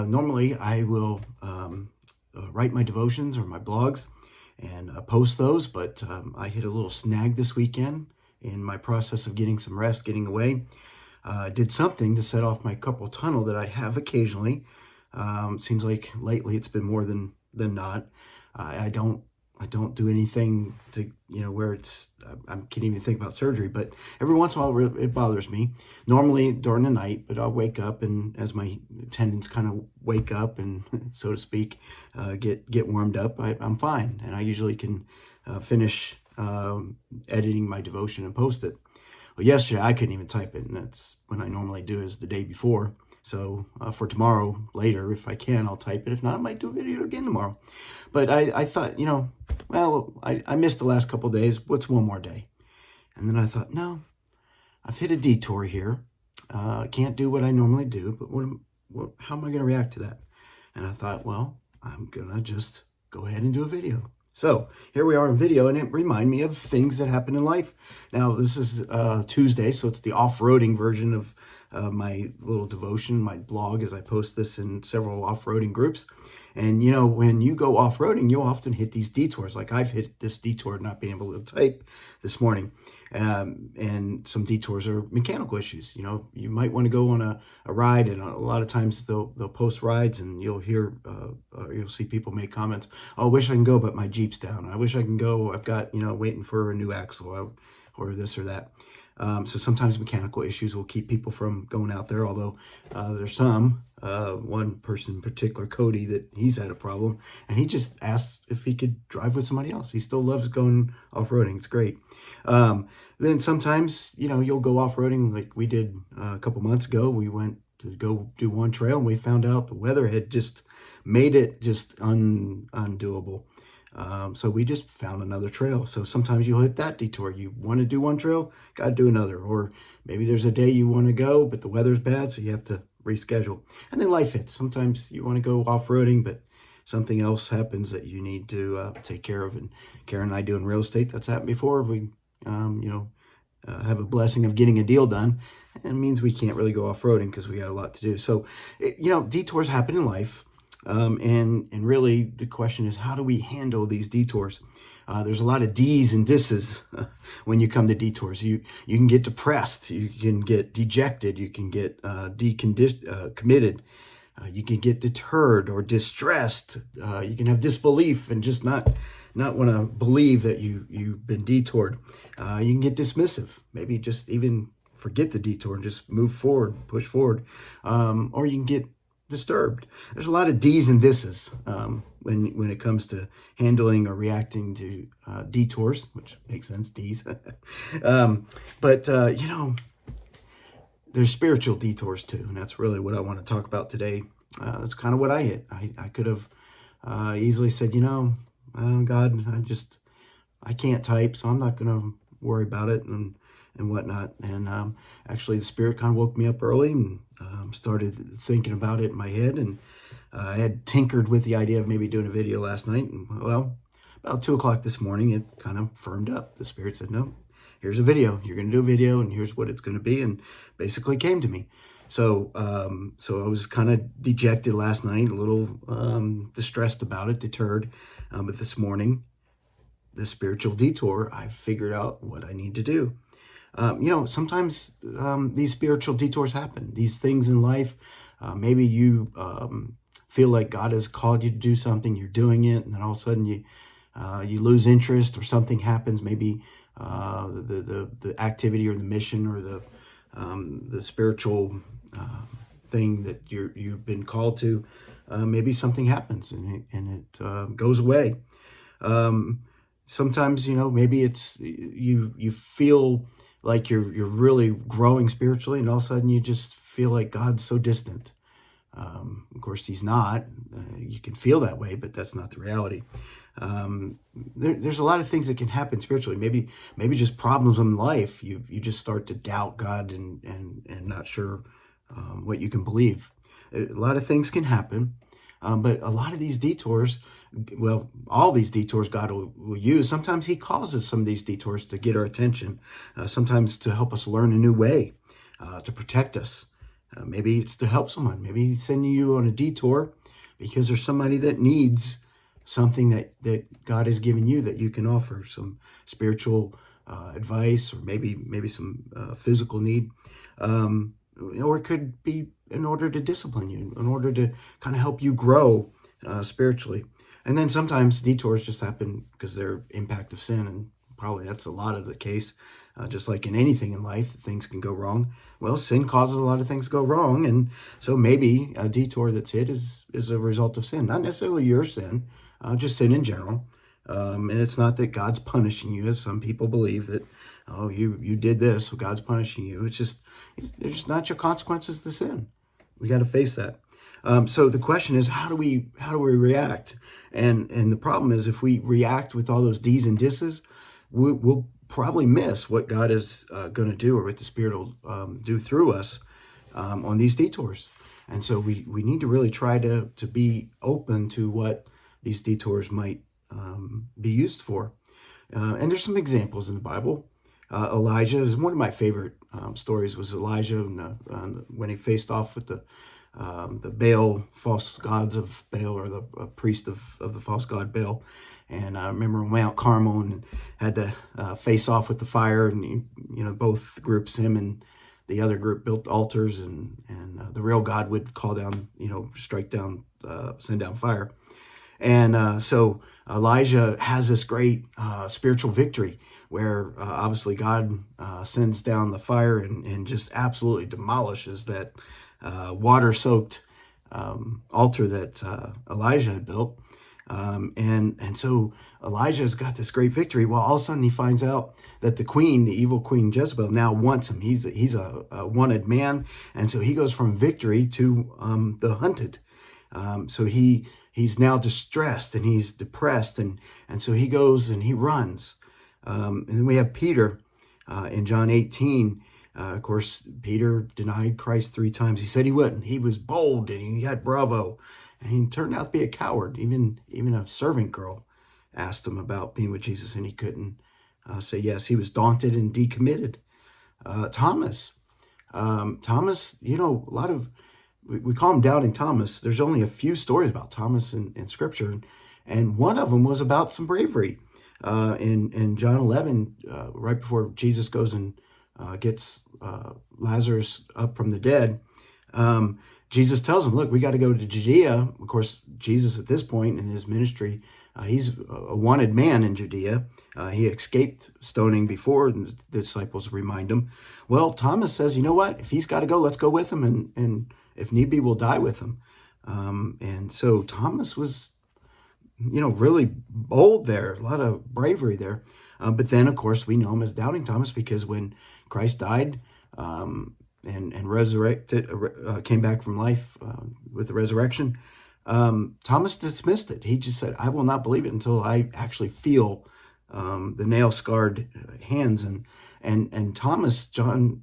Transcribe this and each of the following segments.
normally I will write my devotions or my blogs and post those, but I hit a little snag this weekend in my process of getting some rest, getting away. Did something to set off my carpal tunnel that I have occasionally. Seems like lately it's been more than not. I don't do anything to, where I can't even think about surgery, but every once in a while it bothers me. Normally during the night, but I'll wake up, and as my tendons kind of wake up and, so to speak, get warmed up, I'm fine. And I usually can finish editing my devotion and post it. Well, yesterday I couldn't even type it, and that's when I normally do, is the day before. So for tomorrow, later, if I can, I'll type it. If not, I might do a video again tomorrow. But I thought, well, I missed the last couple of days. What's one more day? And then I thought, no, I've hit a detour here. I can't do what I normally do, but how am I going to react to that? And I thought, well, I'm going to just go ahead and do a video. So here we are in video, and it reminded me of things that happen in life. Now, this is Tuesday, so it's the off-roading version of my little devotion, my blog, as I post this in several off-roading groups. And, when you go off-roading, you'll often hit these detours. Like I've hit this detour not being able to type this morning. And some detours are mechanical issues. You might want to go on a ride, and a lot of times they'll post rides, and you'll see people make comments, oh, I wish I can go, but my Jeep's down. I wish I can go. I've got, waiting for a new axle or this or that. So sometimes mechanical issues will keep people from going out there, although there's one person in particular, Cody, that he's had a problem, and he just asked if he could drive with somebody else. He still loves going off-roading. It's great. Then sometimes, you'll go off-roading like we did a couple months ago. We went to go do one trail, and we found out the weather had just made it just undoable. So we just found another trail. So sometimes you'll hit that detour. You want to do one trail, got to do another. Or maybe there's a day you want to go, but the weather's bad, so you have to reschedule. And then life hits. Sometimes you want to go off-roading, but something else happens that you need to take care of. And Karen and I do in real estate, that's happened before. We, have a blessing of getting a deal done. And it means we can't really go off-roading because we got a lot to do. So, detours happen in life. And really the question is, how do we handle these detours? There's a lot of D's and disses when you come to detours. You can get depressed, you can get dejected, you can get committed, you can get deterred or distressed, you can have disbelief and just not want to believe that you've been detoured. You can get dismissive, maybe just even forget the detour and just move forward, push forward, or you can get disturbed. There's a lot of D's and disses when it comes to handling or reacting to detours, which makes sense, D's. But there's spiritual detours too, and that's really what I want to talk about today. That's kind of what I hit. I could have easily said, God, I can't type, so I'm not going to worry about it and whatnot. And actually the Spirit kind of woke me up early and started thinking about it in my head. And I had tinkered with the idea of maybe doing a video last night. And well, about 2 o'clock this morning, it kind of firmed up. The Spirit said, no, here's a video. You're going to do a video, and here's what it's going to be. And basically came to me. So I was kind of dejected last night, a little distressed about it, deterred. But this morning, the spiritual detour, I figured out what I need to do. Sometimes these spiritual detours happen. These things in life, maybe you feel like God has called you to do something, you're doing it, and then all of a sudden you lose interest, or something happens. Maybe the activity or the mission or the spiritual thing that you've been called to, maybe something happens and it goes away. Sometimes, maybe it's you feel like you're really growing spiritually, and all of a sudden you just feel like God's so distant. Of course, he's not. You can feel that way, but that's not the reality. There's a lot of things that can happen spiritually. Maybe just problems in life. You just start to doubt God and not sure what you can believe. A lot of things can happen, but a lot of these detours, well, all these detours God will use. Sometimes he causes some of these detours to get our attention, sometimes to help us learn a new way, to protect us. Maybe it's to help someone. Maybe he's sending you on a detour because there's somebody that needs something that God has given you that you can offer, some spiritual advice, or maybe some physical need. Or it could be in order to discipline you, in order to kind of help you grow spiritually. And then sometimes detours just happen because they're impact of sin, and probably that's a lot of the case. Just like in anything in life, things can go wrong. Well, sin causes a lot of things to go wrong, and so maybe a detour that's hit is a result of sin, not necessarily your sin, just sin in general. And it's not that God's punishing you, as some people believe that, oh, you did this, so God's punishing you. It's just, they're just not your consequences to sin. We got to face that. So the question is, how do we react? And the problem is, if we react with all those D's and disses, we'll probably miss what God is going to do, or what the Spirit will do through us on these detours. And so we need to really try to be open to what these detours might be used for. And there's some examples in the Bible. Elijah is one of my favorite stories. Was Elijah when he faced off with the Baal, false gods of Baal, or the priest of the false god Baal. And I remember Mount Carmel, and had to face off with the fire, and both groups, him and the other group, built altars, and the real God would call down, strike down, send down fire. And so Elijah has this great spiritual victory where obviously God sends down the fire and just absolutely demolishes that water-soaked altar that Elijah had built. And so Elijah's got this great victory. Well, all of a sudden he finds out that the evil queen Jezebel, now wants him. He's a wanted man. And so he goes from victory to the hunted. So he's now distressed, and he's depressed. And so he goes and he runs. And then we have Peter in John 18. Of course, Peter denied Christ 3 times. He said he wouldn't. He was bold, and he had bravo. And he turned out to be a coward. Even a servant girl asked him about being with Jesus, and he couldn't say yes. He was daunted and decommitted. Thomas, a lot of, we call him Doubting Thomas. There's only a few stories about Thomas in Scripture, and one of them was about some bravery. In John 11, right before Jesus goes and gets Lazarus up from the dead, Jesus tells him, look, we got to go to Judea. Of course, Jesus at this point in his ministry, he's a wanted man in Judea. He escaped stoning before, and the disciples remind him. Well, Thomas says, you know what? If he's got to go, let's go with him. And if need be, we'll die with him. And so Thomas was, really bold there, a lot of bravery there. But then, of course, we know him as Doubting Thomas, because when Christ died, and resurrected, came back from life with the resurrection, Thomas dismissed it. He just said, I will not believe it until I actually feel the nail-scarred hands. And Thomas, John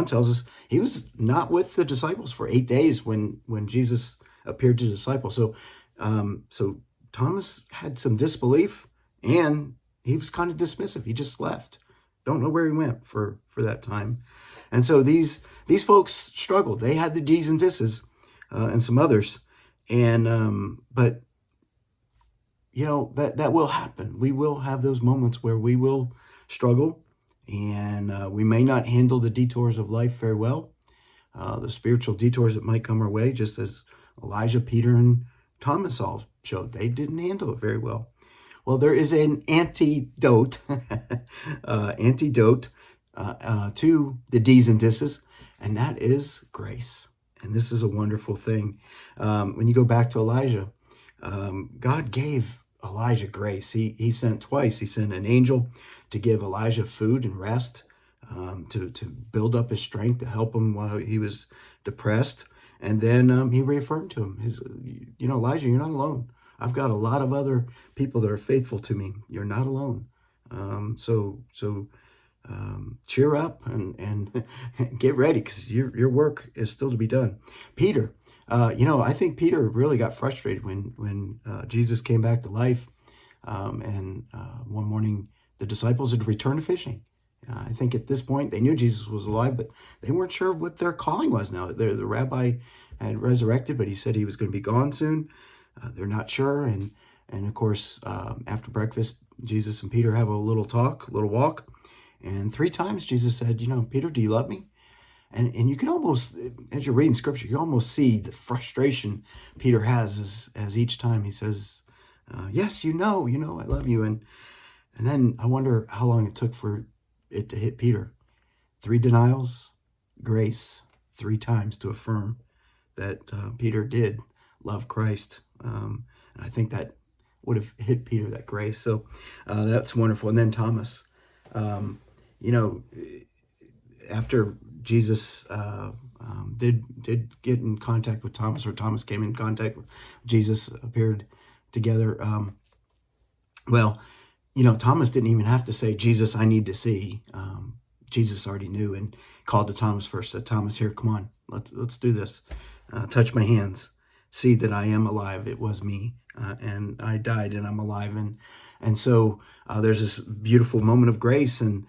tells us, he was not with the disciples for 8 days when Jesus appeared to the disciples. So Thomas had some disbelief, and he was kind of dismissive. He just left. Don't know where he went for that time. And so these folks struggled. They had the D's and disses, and some others. And but that will happen. We will have those moments where we will struggle, and we may not handle the detours of life very well. The spiritual detours that might come our way, just as Elijah, Peter, and Thomas all showed, they didn't handle it very well. Well, there is an antidote to the D's and disses, and that is grace. And this is a wonderful thing. When you go back to Elijah, God gave Elijah grace. He sent twice. He sent an angel to give Elijah food and rest, to build up his strength, to help him while he was depressed. And then he reaffirmed to him, Elijah, you're not alone. I've got a lot of other people that are faithful to me. You're not alone. So cheer up and get ready, because your work is still to be done. Peter, I think Peter really got frustrated when Jesus came back to life, and one morning the disciples had returned to fishing, I think at this point they knew Jesus was alive, but they weren't sure what their calling was now. The rabbi had resurrected, but he said he was going to be gone soon. They're not sure. And of course, after breakfast, Jesus and Peter have a little talk, a little walk. And 3 times Jesus said, Peter, do you love me? And you can almost, as you're reading scripture, you almost see the frustration Peter has as each time he says, yes, I love you. And then I wonder how long it took for it to hit Peter. 3 denials, grace, 3 times to affirm that Peter did love Christ. And I think that would have hit Peter, that grace. So that's wonderful. And then Thomas, after Jesus did get in contact with Thomas, or Thomas came in contact with Jesus, appeared together. Thomas didn't even have to say, Jesus, I need to see. Jesus already knew and called to Thomas first, said, Thomas, here, come on, let's do this. Touch my hands. See that I am alive. It was me. And I died and I'm alive. And so there's this beautiful moment of grace. And,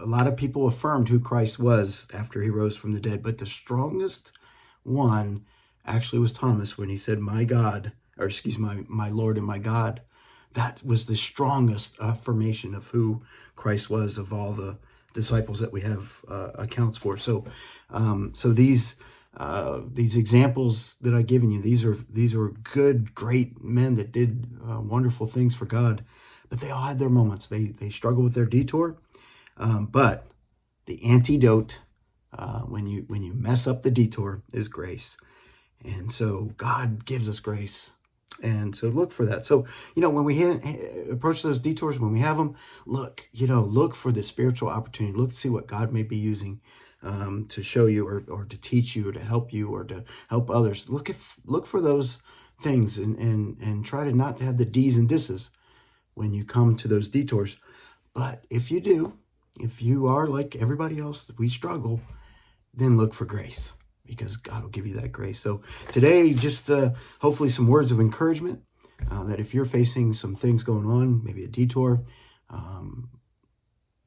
a lot of people affirmed who Christ was after he rose from the dead. But the strongest one actually was Thomas when he said, my God, or excuse my Lord and my God. That was the strongest affirmation of who Christ was of all the disciples that we have accounts for. So these examples that I've given you, these are good, great men that did wonderful things for God, but they all had their moments. They struggled with their detour, but the antidote when you mess up the detour is grace, and so God gives us grace. And so look for that. So, when we approach those detours, when we have them, look for the spiritual opportunity. Look to see what God may be using to show you or to teach you or to help you or to help others. Look for those things and try to not to have the D's and disses when you come to those detours. But if you are like everybody else, we struggle, then look for grace, because God will give you that grace. So today, just hopefully some words of encouragement that if you're facing some things going on, maybe a detour,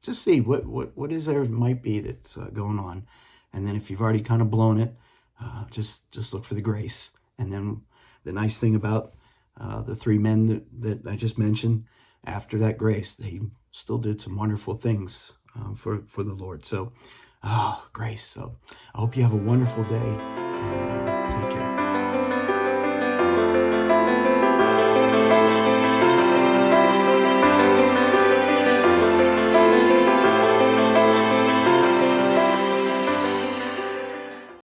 just see what is there might be that's going on. And then if you've already kind of blown it, just look for the grace. And then the nice thing about the 3 men that I just mentioned, after that grace, they still did some wonderful things for the Lord. So, grace. So I hope you have a wonderful day. And